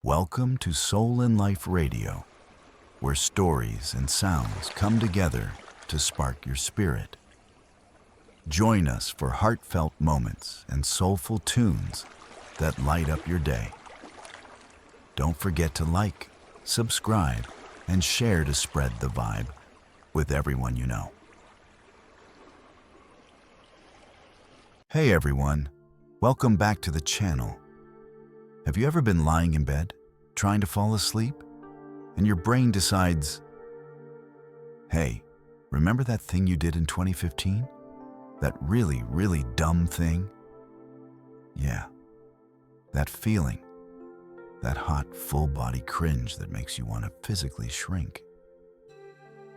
Welcome to Soul and Life Radio, where stories and sounds come together to spark your spirit. Join us for heartfelt moments and soulful tunes that light up your day. Don't forget to like, subscribe, and share to spread the vibe with everyone you know. Hey everyone, welcome back to the channel. Have you ever been lying in bed, trying to fall asleep, and your brain decides, hey, remember that thing you did in 2015? That really dumb thing? Yeah, that feeling, that hot, full-body cringe that makes you want to physically shrink.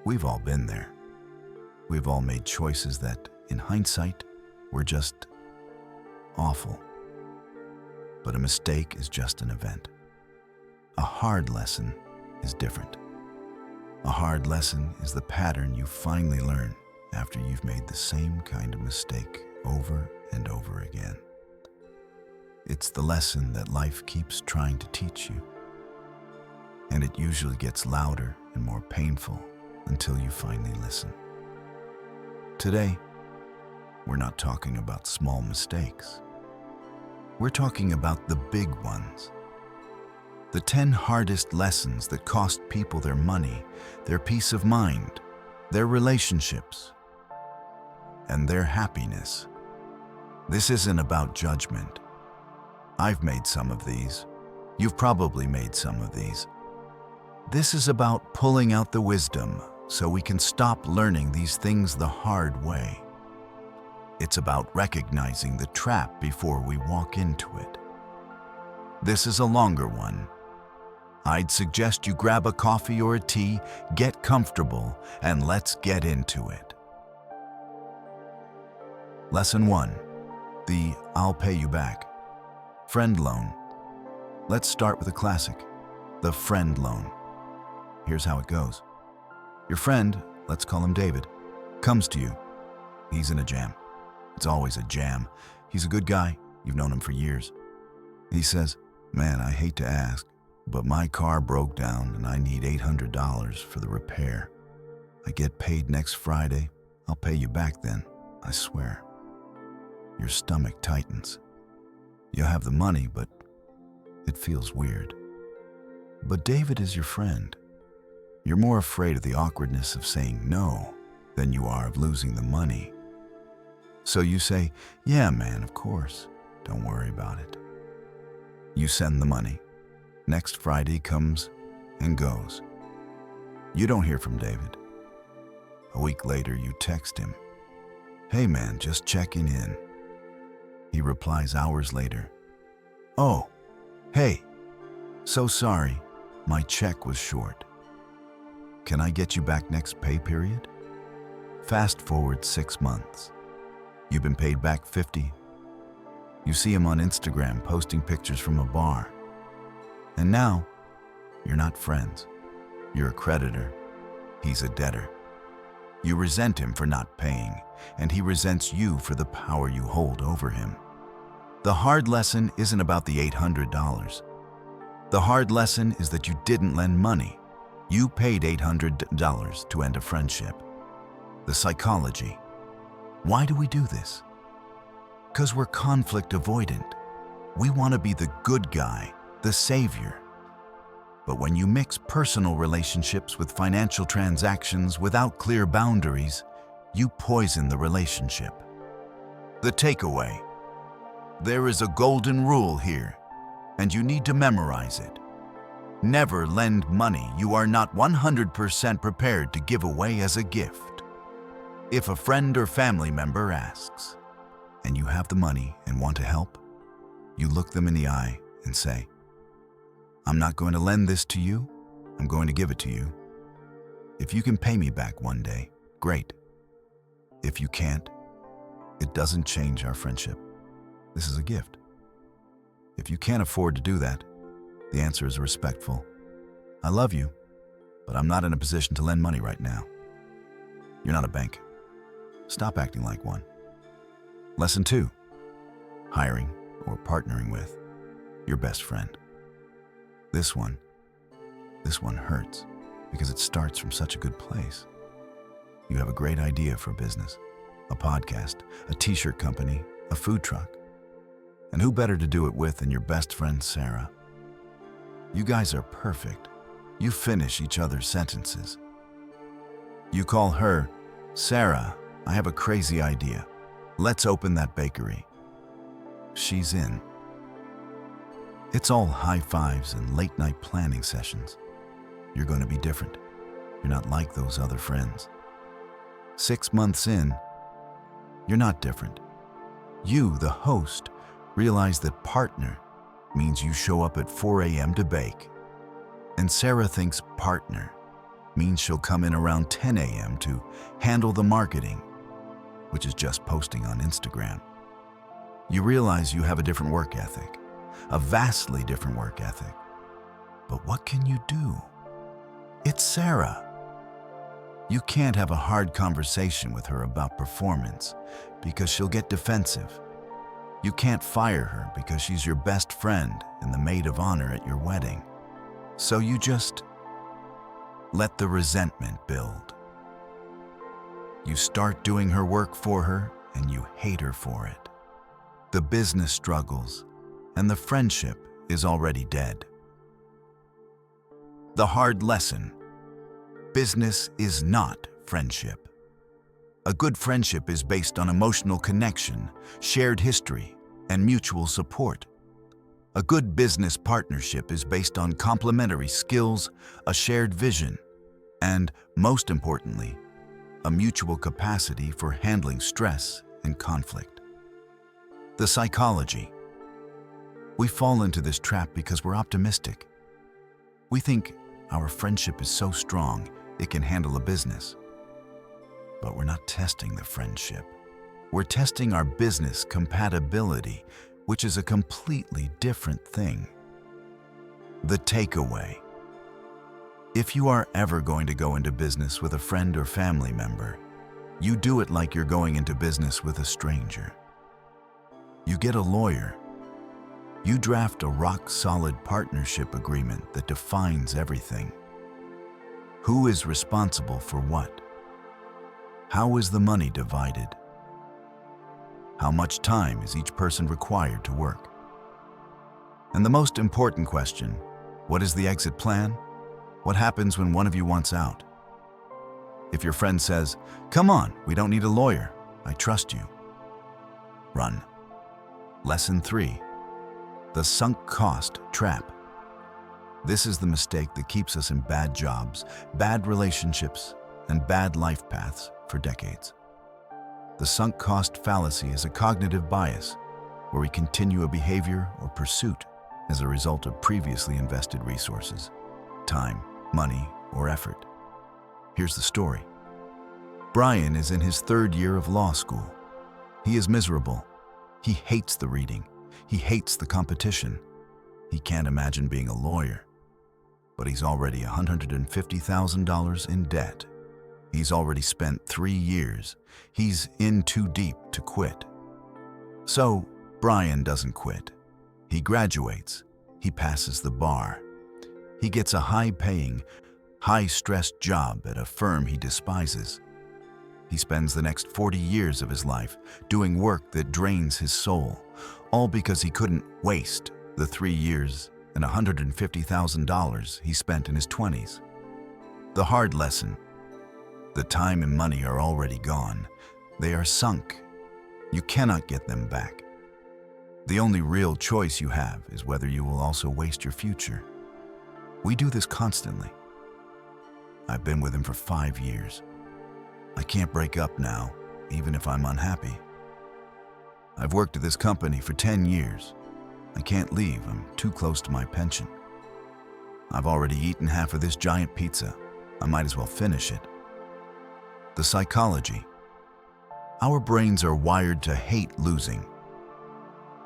We've all been there. We've all made choices that, in hindsight, were just awful. But a mistake is just an event. A hard lesson is different. A hard lesson is the pattern you finally learn after you've made the same kind of mistake over and over again. It's the lesson that life keeps trying to teach you. And it usually gets louder and more painful until you finally listen. Today, we're not talking about small mistakes. We're talking about the big ones. The 10 hardest lessons that cost people their money, their peace of mind, their relationships, and their happiness. This isn't about judgment. I've made some of these. You've probably made some of these. This is about pulling out the wisdom so we can stop learning these things the hard way. It's about recognizing the trap before we walk into it. This is a longer one. I'd suggest you grab a coffee or a tea, get comfortable, and let's get into it. Lesson 1. The I'll pay you back. Friend loan. Let's start with a classic, the friend loan. Here's how it goes. Your friend, let's call him David, comes to you. He's in a jam. It's always a jam. He's a good guy. You've known him for years. He says, man, I hate to ask, but my car broke down and I need $800 for the repair. I get paid next Friday. I'll pay you back then, I swear. Your stomach tightens. You have the money, but it feels weird. But David is your friend. You're more afraid of the awkwardness of saying no than you are of losing the money. So you say, yeah, man, of course. Don't worry about it. You send the money. Next Friday comes and goes. You don't hear from David. A week later, you text him. Hey, man, just checking in. He replies hours later. Oh, hey, so sorry. My check was short. Can I get you back next pay period? Fast forward 6 months. You've been paid back $50. You see him on Instagram posting pictures from a bar. And now, you're not friends. You're a creditor. He's a debtor. You resent him for not paying, and he resents you for the power you hold over him. The hard lesson isn't about the $800. The hard lesson is that you didn't lend money. You paid $800 to end a friendship. The psychology. Why do we do this? Because we're conflict avoidant. We want to be the good guy, the savior. But when you mix personal relationships with financial transactions without clear boundaries, you poison the relationship. The takeaway. There is a golden rule here, and you need to memorize it. Never lend money you are not 100% prepared to give away as a gift. If a friend or family member asks, and you have the money and want to help, you look them in the eye and say, I'm not going to lend this to you, I'm going to give it to you. If you can pay me back one day, great. If you can't, it doesn't change our friendship. This is a gift. If you can't afford to do that, the answer is respectful. I love you, but I'm not in a position to lend money right now. You're not a bank. Stop acting like one. Lesson 2. Hiring or partnering with your best friend. This one hurts because it starts from such a good place. You have a great idea for business, a podcast, a t-shirt company, a food truck. And who better to do it with than your best friend, Sarah? You guys are perfect. You finish each other's sentences. You call her, Sarah, I have a crazy idea. Let's open that bakery. She's in. It's all high fives and late night planning sessions. You're going to be different. You're not like those other friends. 6 months in, you're not different. You, the host, realize that partner means you show up at 4 a.m. to bake. And Sarah thinks partner means she'll come in around 10 a.m. to handle the marketing, which is just posting on Instagram. You realize you have a different work ethic, a vastly different work ethic. But what can you do? It's Sarah. You can't have a hard conversation with her about performance because she'll get defensive. You can't fire her because she's your best friend and the maid of honor at your wedding. So you just let the resentment build. You start doing her work for her and you hate her for it. The business struggles and the friendship is already dead. The hard lesson: business is not friendship. A good friendship is based on emotional connection, shared history, and mutual support. A good business partnership is based on complementary skills, a shared vision, and, most importantly, a mutual capacity for handling stress and conflict. The psychology. We fall into this trap because we're optimistic. We think our friendship is so strong it can handle a business. But we're not testing the friendship. We're testing our business compatibility, which is a completely different thing. The takeaway. If you are ever going to go into business with a friend or family member, you do it like you're going into business with a stranger. You get a lawyer. You draft a rock-solid partnership agreement that defines everything. Who is responsible for what? How is the money divided? How much time is each person required to work? And the most important question, what is the exit plan? What happens when one of you wants out? If your friend says, "Come on, we don't need a lawyer, I trust you," run. Lesson 3. The sunk cost trap. This is the mistake that keeps us in bad jobs, bad relationships, and bad life paths for decades. The sunk cost fallacy is a cognitive bias where we continue a behavior or pursuit as a result of previously invested resources, time, money, or effort. Here's the story. Brian is in his 3rd year of law school. He is miserable. He hates the reading. He hates the competition. He can't imagine being a lawyer. But he's already $150,000 in debt. He's already spent 3 years. He's in too deep to quit. So, Brian doesn't quit. He graduates. He passes the bar. He gets a high-paying, high-stress job at a firm he despises. He spends the next 40 years of his life doing work that drains his soul, all because he couldn't waste the 3 years and $150,000 he spent in his 20s. The hard lesson. The time and money are already gone. They are sunk. You cannot get them back. The only real choice you have is whether you will also waste your future. We do this constantly. I've been with him for 5 years. I can't break up now, even if I'm unhappy. I've worked at this company for 10 years. I can't leave, I'm too close to my pension. I've already eaten half of this giant pizza. I might as well finish it. The psychology. Our brains are wired to hate losing.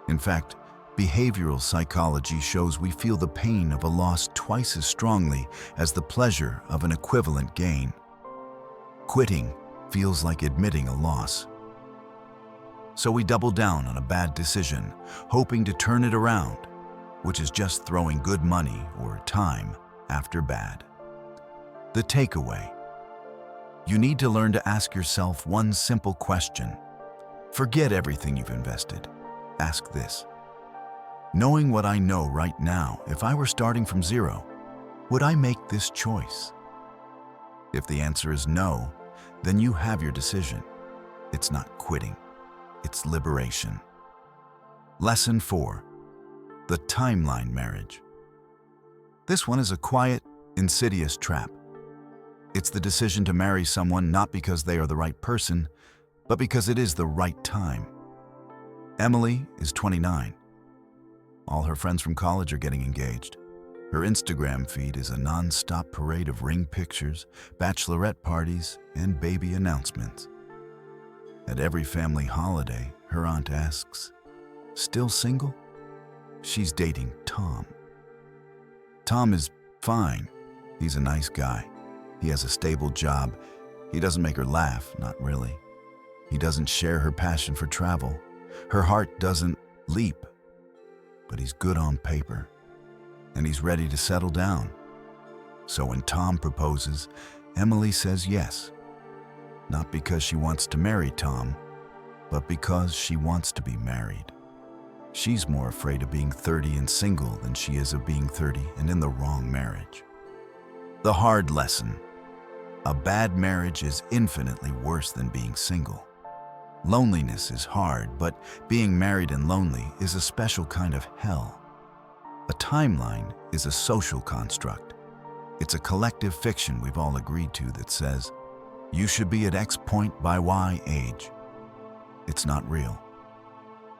In fact, behavioral psychology shows we feel the pain of a loss twice as strongly as the pleasure of an equivalent gain. Quitting feels like admitting a loss. So we double down on a bad decision, hoping to turn it around. which is just throwing good money or time after bad. The takeaway. You need to learn to ask yourself one simple question. Forget everything you've invested. Ask this. Knowing what I know right now, if I were starting from zero, would I make this choice? If the answer is no, then you have your decision. It's not quitting, it's liberation. Lesson 4. The timeline marriage. This one is a quiet, insidious trap. It's the decision to marry someone not because they are the right person, but because it is the right time. Emily is 29. All her friends from college are getting engaged. Her Instagram feed is a non-stop parade of ring pictures, bachelorette parties, and baby announcements. At every family holiday, her aunt asks, "Still single?" She's dating Tom. Tom is fine. He's a nice guy. He has a stable job. He doesn't make her laugh, not really. He doesn't share her passion for travel. Her heart doesn't leap. But he's good on paper. And he's ready to settle down. So when Tom proposes, Emily says yes. Not because she wants to marry Tom, but because she wants to be married. She's more afraid of being 30 and single than she is of being 30 and in the wrong marriage. The hard lesson. A bad marriage is infinitely worse than being single. Loneliness is hard, but being married and lonely is a special kind of hell. A timeline is a social construct. It's a collective fiction we've all agreed to that says, you should be at X point by Y age. It's not real.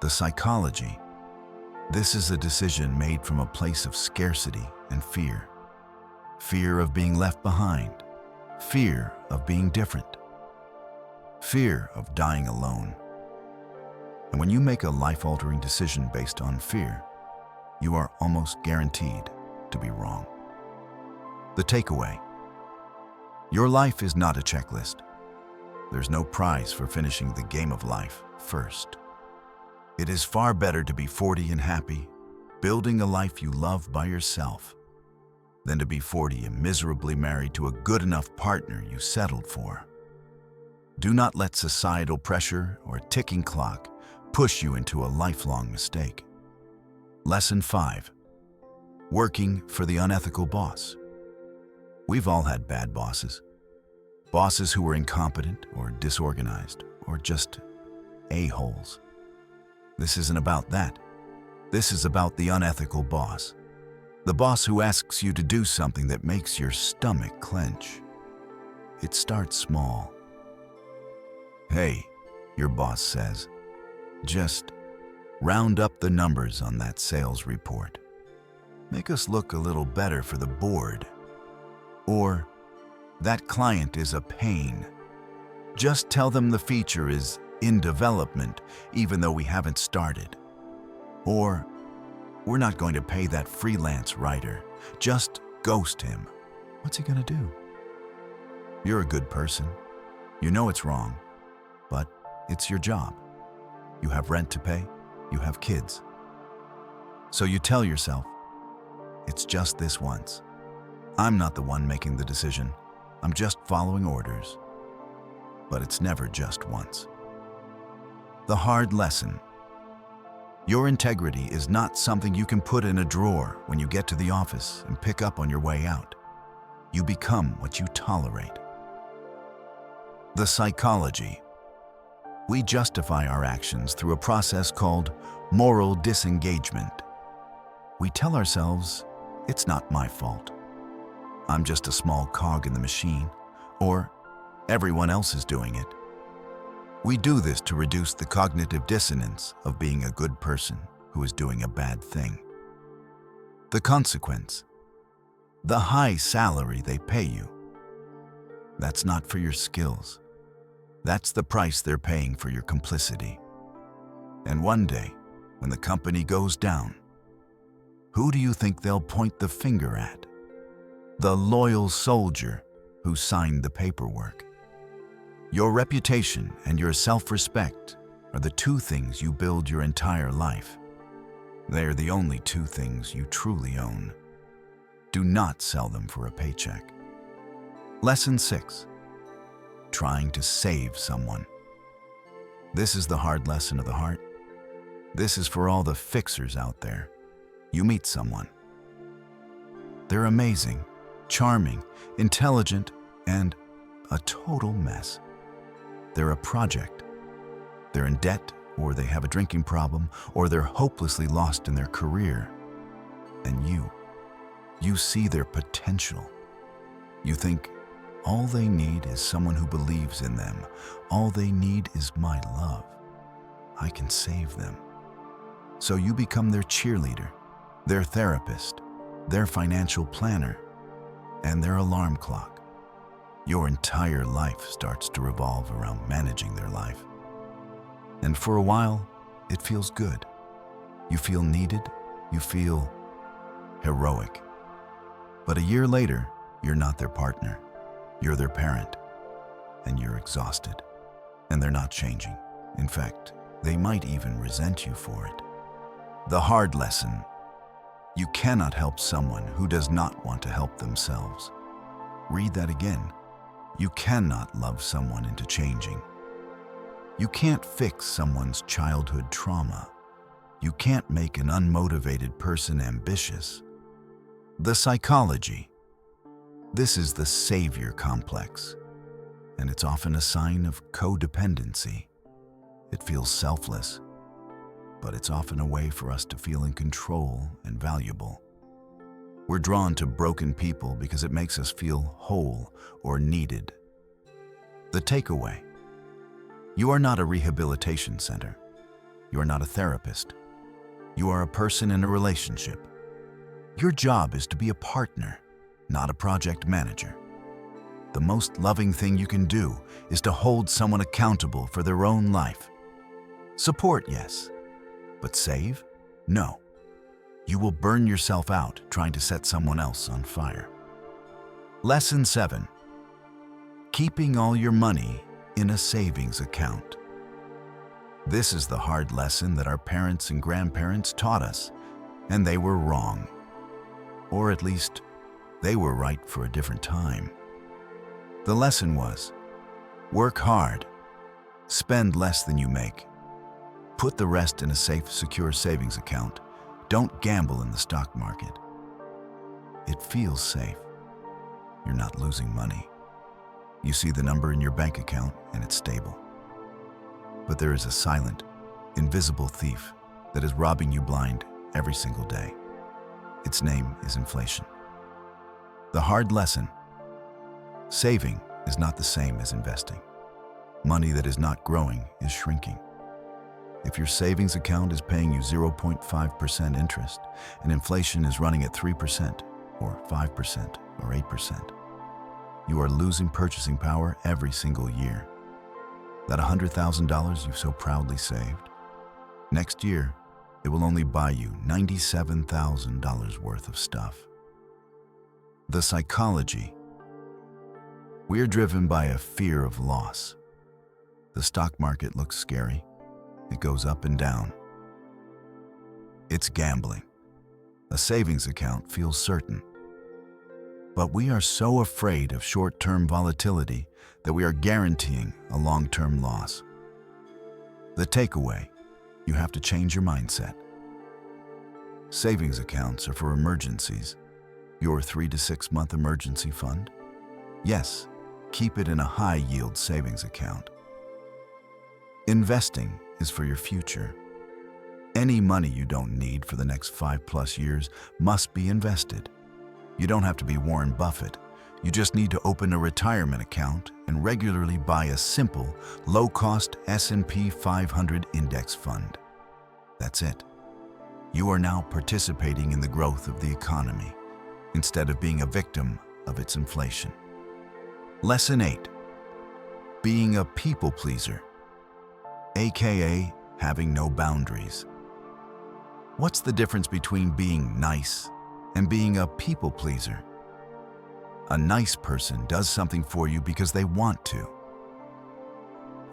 The psychology. This is a decision made from a place of scarcity and fear. Fear of being left behind. Fear of being different. Fear of dying alone. And when you make a life-altering decision based on fear, you are almost guaranteed to be wrong. The takeaway. Your life is not a checklist. There's no prize for finishing the game of life first. It is far better to be 40 and happy, building a life you love by yourself, than to be 40 and miserably married to a good enough partner you settled for. Do not let societal pressure or a ticking clock push you into a lifelong mistake. Lesson 5. Working for the unethical boss. We've all had bad bosses. Bosses who were incompetent or disorganized or just a-holes. This isn't about that. This is about the unethical boss. The boss who asks you to do something that makes your stomach clench. It starts small. Hey, your boss says, just round up the numbers on that sales report. Make us look a little better for the board. Or, that client is a pain. Just tell them the feature is in development even though we haven't started. Or, we're not going to pay that freelance writer. Just ghost him. What's he gonna do? You're a good person. You know it's wrong, but it's your job. You have rent to pay. You have kids. So you tell yourself, it's just this once. I'm not the one making the decision. I'm just following orders. But it's never just once. The hard lesson. Your integrity is not something you can put in a drawer when you get to the office and pick up on your way out. You become what you tolerate. The psychology. We justify our actions through a process called moral disengagement. We tell ourselves, it's not my fault. I'm just a small cog in the machine, or everyone else is doing it. We do this to reduce the cognitive dissonance of being a good person who is doing a bad thing. The consequence. The high salary they pay you. That's not for your skills. That's the price they're paying for your complicity. And one day, when the company goes down, who do you think they'll point the finger at? The loyal soldier who signed the paperwork. Your reputation and your self-respect are the two things you build your entire life. They are the only two things you truly own. Do not sell them for a paycheck. Lesson 6. Trying to save someone. This is the hard lesson of the heart. This is for all the fixers out there. You meet someone. They're amazing, charming, intelligent, and a total mess. They're a project. They're in debt, or they have a drinking problem, or they're hopelessly lost in their career. And you see their potential. You think, all they need is someone who believes in them. All they need is my love. I can save them. So you become their cheerleader, their therapist, their financial planner, and their alarm clock. Your entire life starts to revolve around managing their life. And for a while, it feels good. You feel needed, you feel heroic. But a year later, you're not their partner. You're their parent, and you're exhausted. And they're not changing. In fact, they might even resent you for it. The hard lesson: you cannot help someone who does not want to help themselves. Read that again. You cannot love someone into changing. You can't fix someone's childhood trauma. You can't make an unmotivated person ambitious. The psychology. This is the savior complex, and it's often a sign of codependency. It feels selfless, but it's often a way for us to feel in control and valuable. We're drawn to broken people because it makes us feel whole or needed. The takeaway: you are not a rehabilitation center. You are not a therapist. You are a person in a relationship. Your job is to be a partner, not a project manager. The most loving thing you can do is to hold someone accountable for their own life. Support, yes, but save? No. You will burn yourself out trying to set someone else on fire. Lesson 7. Keeping all your money in a savings account. This is the hard lesson that our parents and grandparents taught us, and they were wrong. Or at least, they were right for a different time. The lesson was, work hard, spend less than you make, put the rest in a safe, secure savings account. Don't gamble in the stock market. It feels safe. You're not losing money. You see the number in your bank account and it's stable. But there is a silent, invisible thief that is robbing you blind every single day. Its name is inflation. The hard lesson: saving is not the same as investing. Money that is not growing is shrinking. If your savings account is paying you 0.5% interest and inflation is running at 3% or 5% or 8%, you are losing purchasing power every single year. That $100,000 you've so proudly saved, next year, it will only buy you $97,000 worth of stuff. The psychology. We are driven by a fear of loss. The stock market looks scary. It goes up and down. It's gambling. A savings account feels certain. But we are so afraid of short-term volatility that we are guaranteeing a long-term loss. The takeaway: you have to change your mindset. Savings accounts are for emergencies. Your 3 to 6 month emergency fund? Yes, keep it in a high-yield savings account. Investing is for your future. Any money you don't need for the next 5+ years must be invested. You don't have to be Warren Buffett. You just need to open a retirement account and regularly buy a simple, low-cost S&P 500 index fund. That's it. You are now participating in the growth of the economy instead of being a victim of its inflation. Lesson 8. Being a people pleaser, aka having no boundaries. What's the difference between being nice and being a people pleaser? A nice person does something for you because they want to.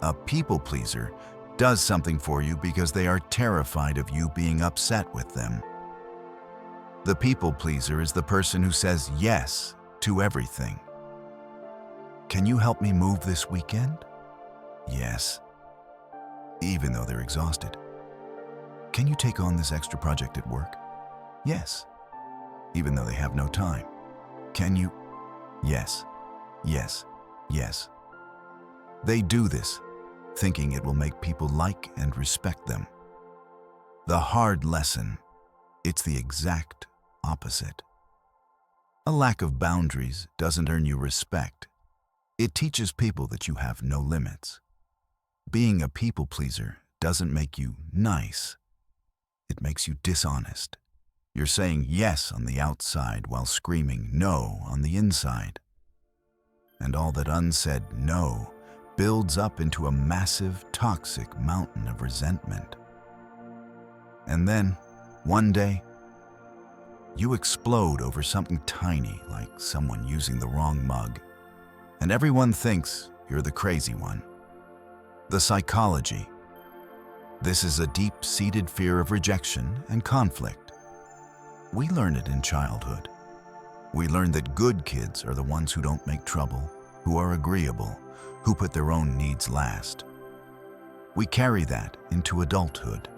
A people pleaser does something for you because they are terrified of you being upset with them. The people pleaser is the person who says yes to everything. Can you help me move this weekend? Yes, even though they're exhausted. Can you take on this extra project at work? Yes, even though they have no time. Can you? Yes, yes, yes. They do this, thinking it will make people like and respect them. The hard lesson, it's the exact opposite. A lack of boundaries doesn't earn you respect. It teaches people that you have no limits. Being a people pleaser doesn't make you nice. It makes you dishonest. You're saying yes on the outside while screaming no on the inside. And all that unsaid no builds up into a massive, toxic mountain of resentment. And then, one day, you explode over something tiny like someone using the wrong mug, and everyone thinks you're the crazy one. The psychology. This is a deep-seated fear of rejection and conflict. We learn it in childhood. We learn that good kids are the ones who don't make trouble, who are agreeable, who put their own needs last. We carry that into adulthood,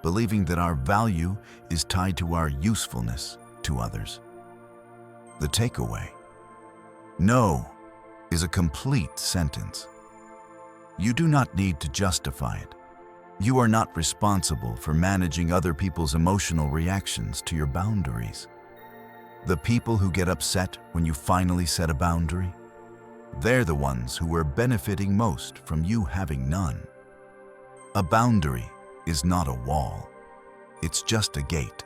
believing that our value is tied to our usefulness to others. The takeaway: no is a complete sentence. You do not need to justify it. You are not responsible for managing other people's emotional reactions to your boundaries. The people who get upset when you finally set a boundary, they're the ones who are benefiting most from you having none. A boundary is not a wall. It's just a gate.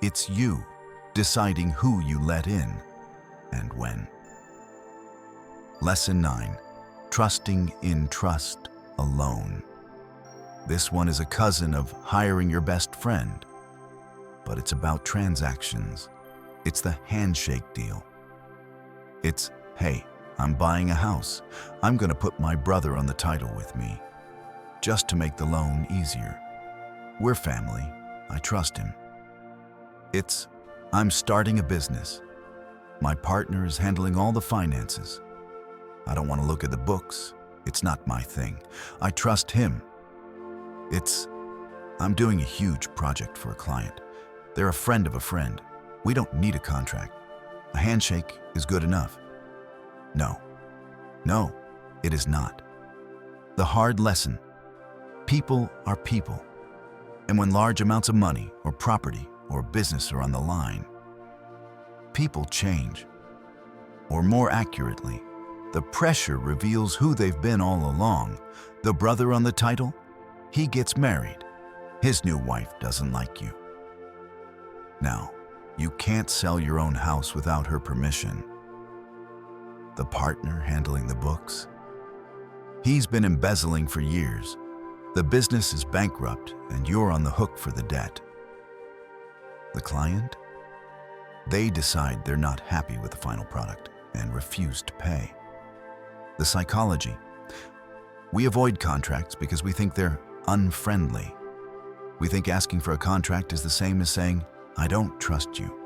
It's you deciding who you let in and when. Lesson 9. Trusting in trust alone. This one is a cousin of hiring your best friend, but it's about transactions. It's the handshake deal. It's, hey, I'm buying a house. I'm going to put my brother on the title with me, just to make the loan easier. We're family. I trust him. It's, I'm starting a business. My partner is handling all the finances. I don't want to look at the books. It's not my thing. I trust him. It's, I'm doing a huge project for a client. They're a friend of a friend. We don't need a contract. A handshake is good enough. No, it is not. The hard lesson: people are people. And when large amounts of money or property or business are on the line, people change. Or more accurately, the pressure reveals who they've been all along. The brother on the title, he gets married. His new wife doesn't like you. Now, you can't sell your own house without her permission. The partner handling the books, he's been embezzling for years. The business is bankrupt and you're on the hook for the debt. The client, they decide they're not happy with the final product and refuse to pay. The psychology, we avoid contracts because we think they're unfriendly. We think asking for a contract is the same as saying, I don't trust you.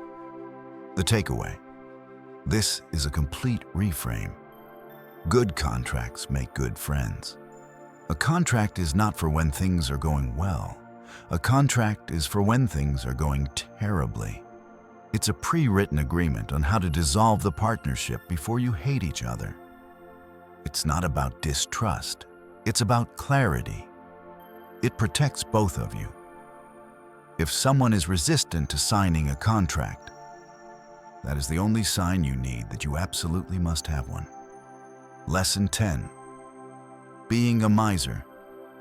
The takeaway, this is a complete reframe. Good contracts make good friends. A contract is not for when things are going well. A contract is for when things are going terribly. It's a pre-written agreement on how to dissolve the partnership before you hate each other. It's not about distrust. It's about clarity. It protects both of you. If someone is resistant to signing a contract, that is the only sign you need that you absolutely must have one. Lesson 10. Being a miser,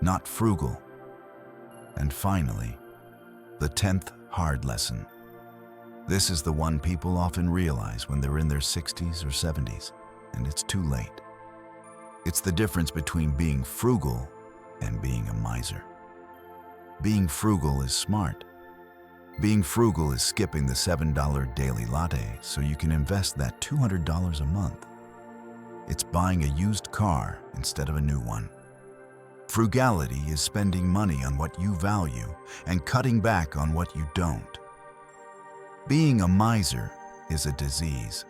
not frugal. And finally, the 10th hard lesson. This is the one people often realize when they're in their 60s or 70s, and it's too late. It's the difference between being frugal and being a miser. Being frugal is smart. Being frugal is skipping the $7 daily latte so you can invest that $200 a month. It's buying a used car instead of a new one. Frugality is spending money on what you value and cutting back on what you don't. Being a miser is a disease.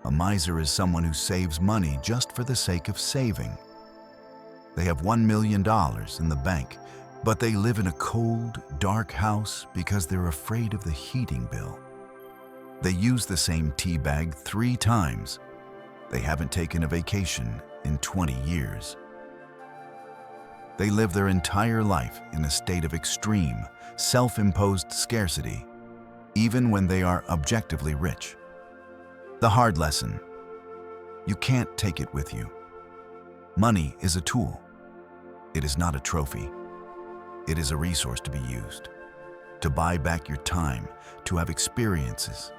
A miser is someone who saves money just for the sake of saving. They have $1 million in the bank, but they live in a cold, dark house because they're afraid of the heating bill. They use the same tea bag 3 times. They haven't taken a vacation in 20 years. They live their entire life in a state of extreme, self-imposed scarcity, even when they are objectively rich. The hard lesson: you can't take it with you. Money is a tool. It is not a trophy. It is a resource to be used, to buy back your time, to have experiences,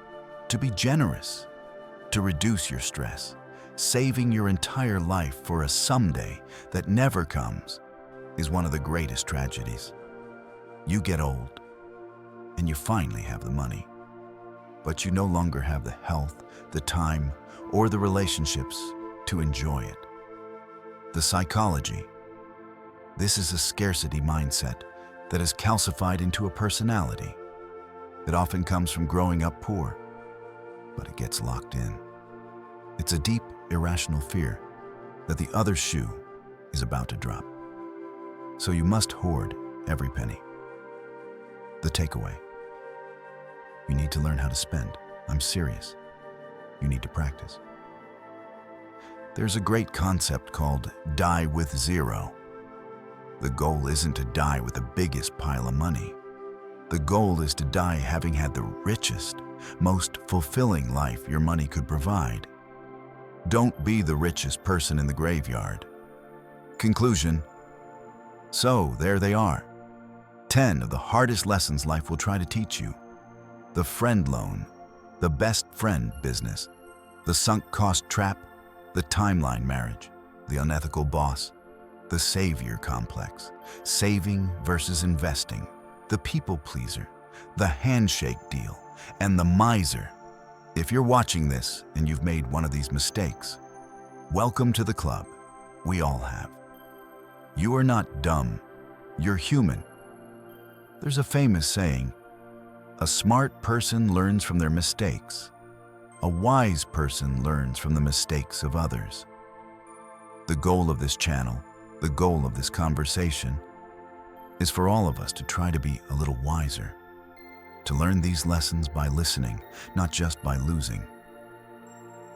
to be generous, to reduce your stress. Saving your entire life for a someday that never comes is one of the greatest tragedies. You get old, and you finally have the money, but you no longer have the health, the time, or the relationships to enjoy it. The psychology. This is a scarcity mindset that is calcified into a personality. It often comes from growing up poor, but it gets locked in. It's a deep, irrational fear that the other shoe is about to drop. So you must hoard every penny. The takeaway: you need to learn how to spend. I'm serious. You need to practice. There's a great concept called die with zero. The goal isn't to die with the biggest pile of money. The goal is to die having had the richest, most fulfilling life your money could provide. Don't be the richest person in the graveyard. Conclusion. So there they are. 10 of the hardest lessons life will try to teach you. The friend loan, the best friend business, the sunk cost trap, the timeline marriage, the unethical boss, the savior complex, saving versus investing, the people pleaser, the handshake deal, and the miser. If you're watching this and you've made one of these mistakes, welcome to the club. We all have. You are not dumb. You're human. There's a famous saying, a smart person learns from their mistakes. A wise person learns from the mistakes of others. The goal of this channel, the goal of this conversation, is for all of us to try to be a little wiser, to learn these lessons by listening, not just by losing.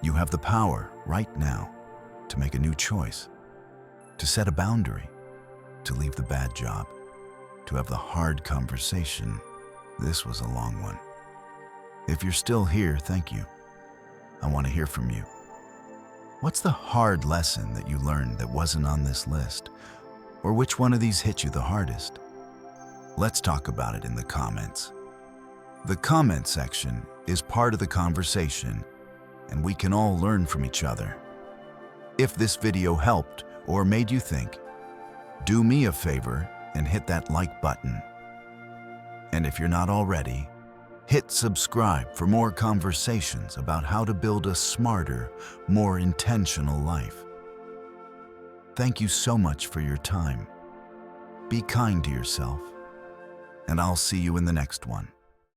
You have the power right now to make a new choice, to set a boundary, to leave the bad job, to have the hard conversation. This was a long one. If you're still here, thank you. I want to hear from you. What's the hard lesson that you learned that wasn't on this list? Or which one of these hit you the hardest? Let's talk about it in the comments. The comment section is part of the conversation, and we can all learn from each other. If this video helped or made you think, do me a favor and hit that like button. And if you're not already, hit subscribe for more conversations about how to build a smarter, more intentional life. Thank you so much for your time. Be kind to yourself, and I'll see you in the next one.